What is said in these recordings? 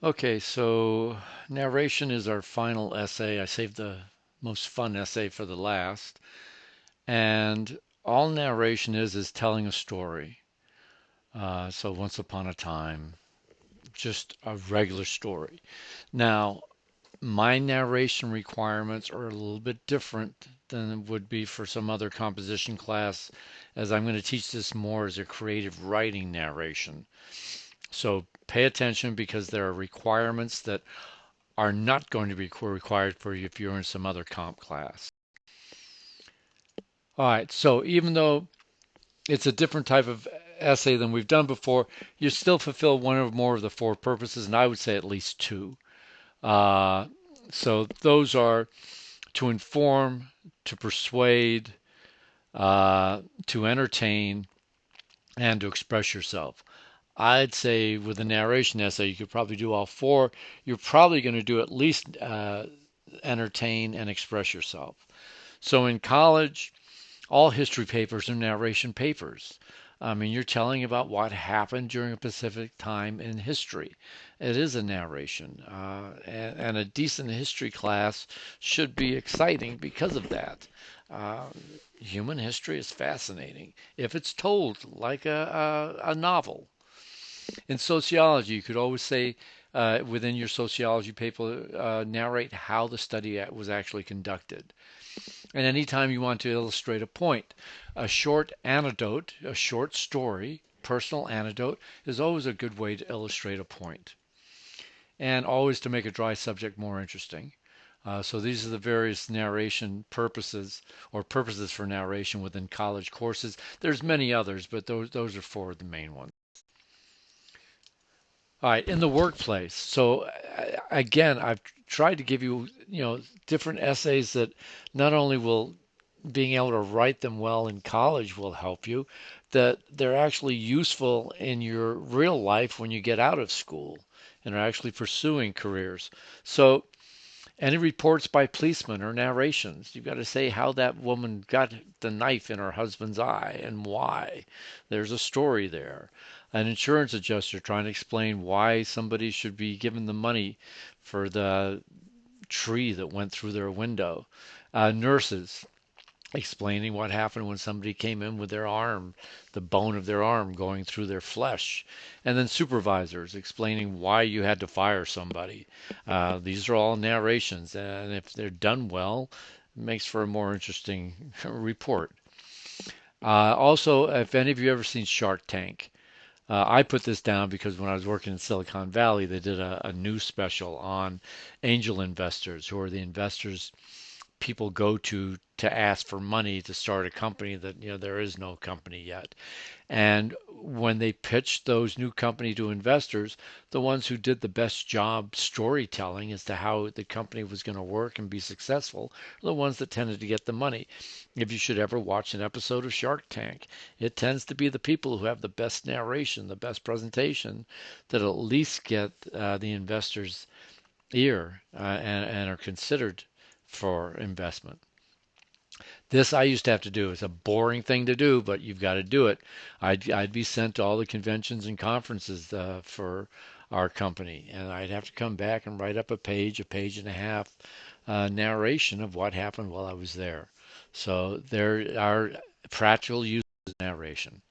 Okay, so narration is our final essay. I saved the most fun essay for the last. And all narration is telling a story. So once upon a time, just a regular story. Now, my narration requirements are a little bit different than it would be for some other composition class, as I'm going to teach this more as a creative writing narration. So pay attention because there are requirements that are not going to be required for you if you're in some other comp class. All right, so even though it's a different type of essay than we've done before, you still fulfill one or more of the four purposes, and I would say at least two. Uh, so those are to inform, to persuade, to entertain, and to express yourself. I'd say with a narration essay, you could probably do all four. You're probably going to do at least entertain and express yourself. So in college, all history papers are narration papers. I mean, you're telling about what happened during a specific time in history. It is a narration, and a decent history class should be exciting because of that. Uh, Human history is fascinating if it's told like a novel. In sociology, you could always say within your sociology paper, narrate how the study was actually conducted. And anytime you want to illustrate a point, a short anecdote, a short story, personal anecdote is always a good way to illustrate a point. And always to make a dry subject more interesting. So these are the various narration purposes or purposes for narration within college courses. There's many others, but those are four of the main ones. All right, in the workplace. So again, I've tried to give you, different essays that not only will being able to write them well in college will help you, that they're actually useful in your real life when you get out of school and are actually pursuing careers. So any reports by policemen or narrations, you've got to say how that woman got the knife in her husband's eye and why. There's a story there. An insurance adjuster trying to explain why somebody should be given the money for the tree that went through their window. Nurses explaining what happened when somebody came in with their arm, the bone of their arm going through their flesh. And then supervisors explaining why you had to fire somebody. These are all narrations, and if they're done well, it makes for a more interesting report. Also, if any of you ever seen Shark Tank, I put this down because when I was working in Silicon Valley, they did a news special on angel investors, who are the investors people go to ask for money to start a company that there is no company yet. And when they pitched those new company to investors, the ones who did the best job storytelling as to how the company was going to work and be successful are the ones that tended to get the money. If you should ever watch an episode of Shark Tank, it tends to be the people who have the best narration, the best presentation, that at least get the investors' ear and are considered for investment. This I used to have to do. It's a boring thing to do, but you've got to do it. I'd be sent to all the conventions and conferences for our company, and I'd have to come back and write up a page and a half narration of what happened while I was there. So there are practical uses of narration.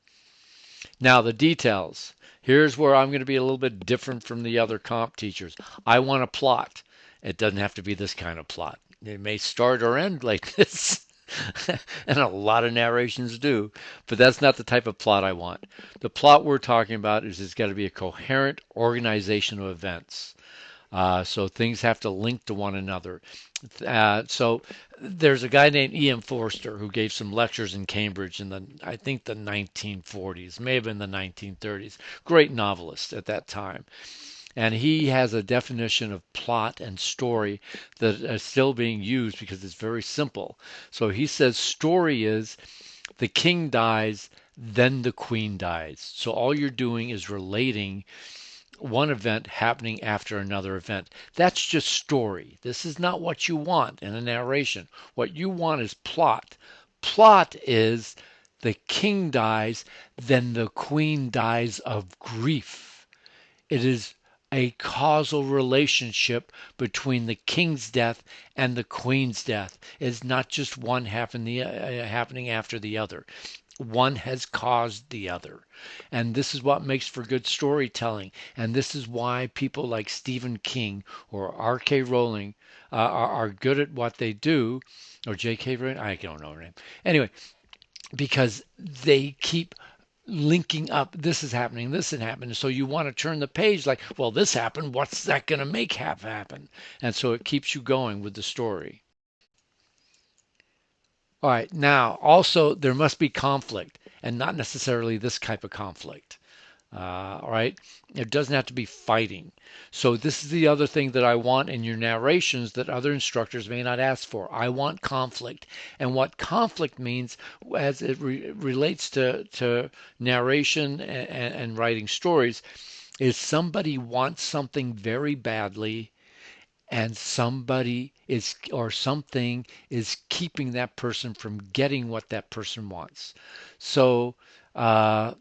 Now the details. Here's where I'm going to be a little bit different from the other comp teachers. I want a plot. It doesn't have to be this kind of plot. It may start or end like this. And a lot of narrations do, but that's not the type of plot I want. The plot we're talking about is it's got to be a coherent organization of events. So things have to link to one another. So there's a guy named E.M. Forster who gave some lectures in Cambridge in I think the 1940s, may have been the 1930s. Great novelist at that time. And he has a definition of plot and story that is still being used because it's very simple. So he says story is the king dies, then the queen dies. So all you're doing is relating one event happening after another event. That's just story. This is not what you want in a narration. What you want is plot. Plot is the king dies, then the queen dies of grief. It is a causal relationship between the king's death and the queen's death. It's not just one happening after the other. One has caused the other. And this is what makes for good storytelling. And this is why people like Stephen King or R.K. Rowling are good at what they do, or J.K. Rowling, I don't know her name. Anyway, because they keep linking up, this is happening, this is happening. So you want to turn the page like, well, this happened, what's that going to make happen? And so it keeps you going with the story. All right, now also there must be conflict, and not necessarily this type of conflict. All right, it doesn't have to be fighting. So this is the other thing that I want in your narrations that other instructors may not ask for. I want conflict, and what conflict means as it relates to narration and writing stories is somebody wants something very badly and somebody is or something is keeping that person from getting what that person wants. So, uh,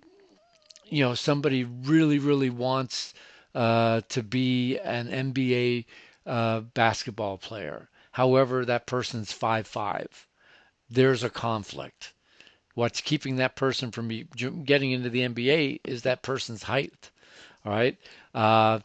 somebody really, really wants to be an NBA basketball player. However, that person's 5'5". There's a conflict. What's keeping that person from getting into the NBA is that person's height. All right. Uh,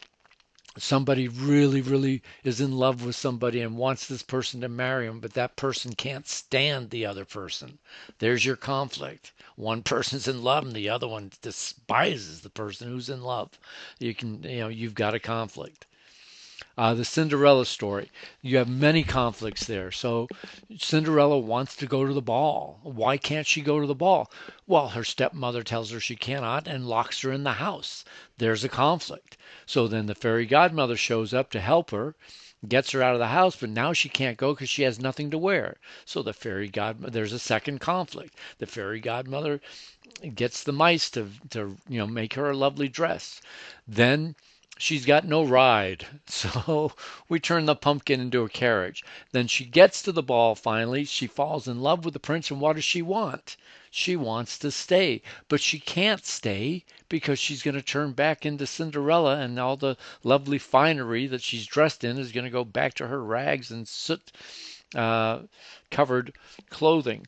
Somebody really, really is in love with somebody and wants this person to marry him, but that person can't stand the other person. There's your conflict. One person's in love and the other one despises the person who's in love. You've got a conflict. The Cinderella story. You have many conflicts there. So Cinderella wants to go to the ball. Why can't she go to the ball? Well, her stepmother tells her she cannot and locks her in the house. There's a conflict. So then the fairy godmother shows up to help her, gets her out of the house, but now she can't go because she has nothing to wear. So the fairy godmother, there's a second conflict. The fairy godmother gets the mice to make her a lovely dress. Then she's got no ride, so we turn the pumpkin into a carriage. Then she gets to the ball finally. She falls in love with the prince, and what does she want? She wants to stay, but she can't stay because she's going to turn back into Cinderella, and all the lovely finery that she's dressed in is going to go back to her rags and soot uh, covered clothing.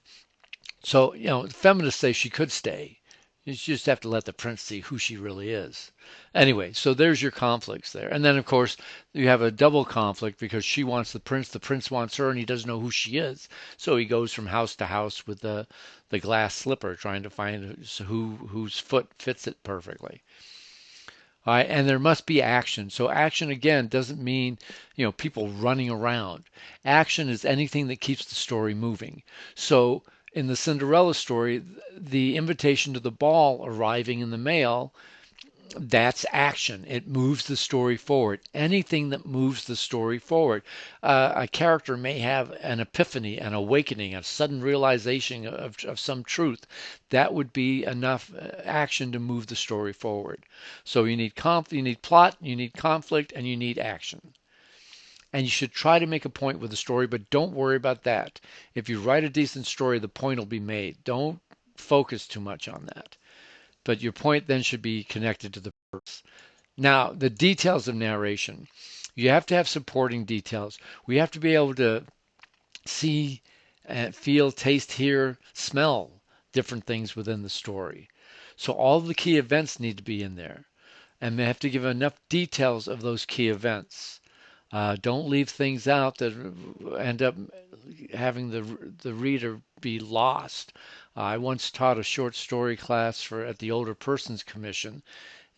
So, feminists say she could stay. You just have to let the prince see who she really is. Anyway, so there's your conflicts there. And then, of course, you have a double conflict because she wants the prince wants her, and he doesn't know who she is. So he goes from house to house with the glass slipper, trying to find whose foot fits it perfectly. All right, and there must be action. So action again doesn't mean, people running around. Action is anything that keeps the story moving. So in the Cinderella story, the invitation to the ball arriving in the mail, that's action. It moves the story forward. Anything that moves the story forward. A character may have an epiphany, an awakening, a sudden realization of some truth. That would be enough action to move the story forward. So you need plot, you need conflict, and you need action. And you should try to make a point with the story, but don't worry about that. If you write a decent story, the point will be made. Don't focus too much on that. But your point then should be connected to the purpose. Now, the details of narration. You have to have supporting details. We have to be able to see, feel, taste, hear, smell different things within the story. So all the key events need to be in there. And they have to give enough details of those key events. Don't leave things out that end up having the reader be lost. I once taught a short story class at the Older Persons Commission,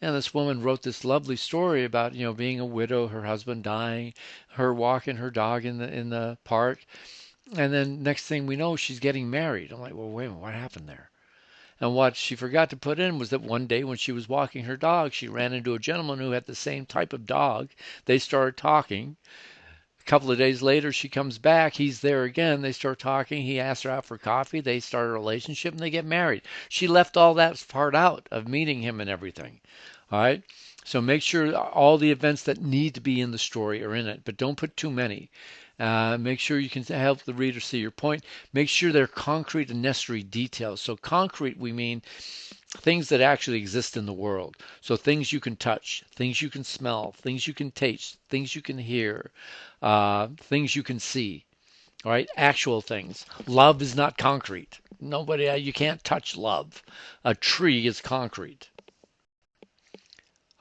and this woman wrote this lovely story about being a widow, her husband dying, her walking her dog in the park, and then next thing we know, she's getting married. I'm like, well, wait a minute, what happened there? And what she forgot to put in was that one day when she was walking her dog, she ran into a gentleman who had the same type of dog. They started talking. A couple of days later, she comes back. He's there again. They start talking. He asks her out for coffee. They start a relationship and they get married. She left all that part out of meeting him and everything. All right. So make sure all the events that need to be in the story are in it, but don't put too many. Make sure you can help the reader see your point. Make sure they're concrete and necessary details. So concrete, we mean things that actually exist in the world. So things you can touch, things you can smell, things you can taste, things you can hear, things you can see. All right, actual things. Love is not concrete. Nobody, you can't touch love. A tree is concrete.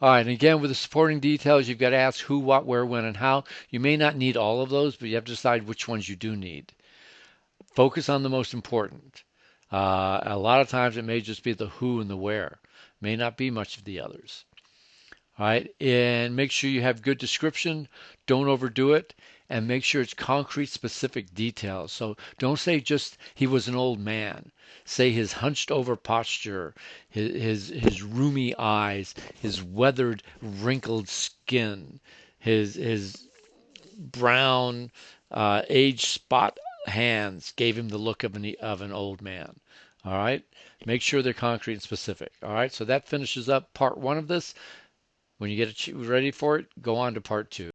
All right, and again, with the supporting details, you've got to ask who, what, where, when, and how. You may not need all of those, but you have to decide which ones you do need. Focus on the most important. A lot of times it may just be the who and the where. May not be much of the others. All right, and make sure you have good description. Don't overdo it, and make sure it's concrete, specific details. So don't say just he was an old man. Say his hunched over posture, his rheumy eyes, his weathered, wrinkled skin, his brown, age spot hands gave him the look of an old man. All right, make sure they're concrete and specific. All right, so that finishes up part one of this. When you get ready for it, go on to part two.